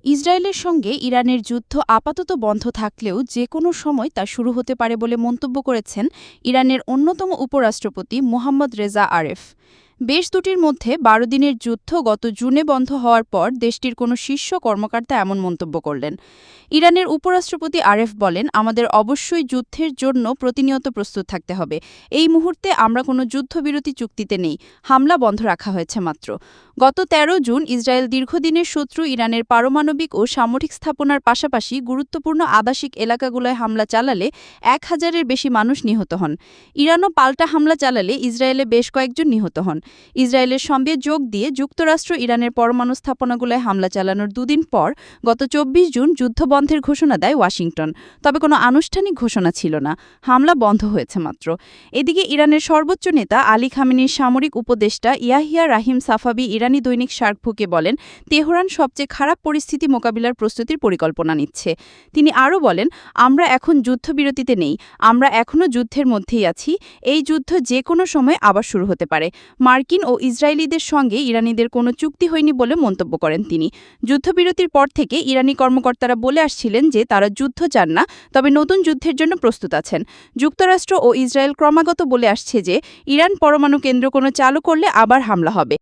ইসরায়েলের সঙ্গে ইরানের যুদ্ধ আপাতত বন্ধ থাকলেও যে কোনো সময় তা শুরু হতে পারে বলে মন্তব্য করেছেন ইরানের অন্যতম উপরাষ্ট্রপতি মোহাম্মদ রেজা আরেফ। দেশ দুটির মধ্যে ১২ দিনের যুদ্ধ গত জুনে বন্ধ হওয়ার পর দেশটির কোনো শীর্ষ কর্মকর্তা এমন মন্তব্য করলেন। ইরানের উপরাষ্ট্রপতি আরেফ বলেন, আমাদের অবশ্যই যুদ্ধের জন্য প্রতিনিয়ত প্রস্তুত থাকতে হবে। এই মুহূর্তে আমরা কোনো যুদ্ধবিরতি চুক্তিতে নেই, হামলা বন্ধ রাখা হয়েছে মাত্র। গত ১৩ জুন ইসরায়েল দীর্ঘদিনের শত্রু ইরানের পারমাণবিক ও সামরিক স্থাপনার পাশাপাশি গুরুত্বপূর্ণ আবাসিক এলাকাগুলোয় হামলা চালালে ১,০০০-এর বেশি মানুষ নিহত হন। ইরানও পাল্টা হামলা চালালে ইসরায়েলে বেশ কয়েকজন নিহত হন। ইসরায়েলের সঙ্গে যোগ দিয়ে যুক্তরাষ্ট্র ইরানের পরমাণু স্থাপনাগুলোয় হামলা চালানোর দুদিন পর গত ২৪ জুন যুদ্ধবন্ধের ঘোষণা দেয় ওয়াশিংটন। তবে কোনো আনুষ্ঠানিক ঘোষণা ছিল না, হামলা বন্ধ হয়েছে মাত্র। এদিকে ইরানের সর্বোচ্চ নেতা আলী খামেনির সামরিক উপদেষ্টা ইয়াহিয়া রাহিম সাফাবি ইরানি দৈনিক শার্কভুকে বলেন, তেহরান সবচেয়ে খারাপ পরিস্থিতি মোকাবিলার প্রস্তুতির পরিকল্পনা নিচ্ছে। তিনি আরও বলেন, আমরা এখন যুদ্ধবিরতিতে নেই, আমরা এখনও যুদ্ধের মধ্যেই আছি। এই যুদ্ধ যে কোনো সময় আবার শুরু হতে পারে। মার্কিন ও ইসরায়েলিদের সঙ্গে ইরানিদের কোনো চুক্তি হয়নি বলে মন্তব্য করেন তিনি। যুদ্ধবিরতির পর থেকে ইরানি কর্মকর্তারা বলে আসছিলেন যে তারা যুদ্ধ চান না, তবে নতুন যুদ্ধের জন্য প্রস্তুত আছেন। যুক্তরাষ্ট্র ও ইসরায়েল ক্রমাগত বলে আসছে যে ইরান পরমাণু কেন্দ্র কোনো চালু করলে আবার হামলা হবে।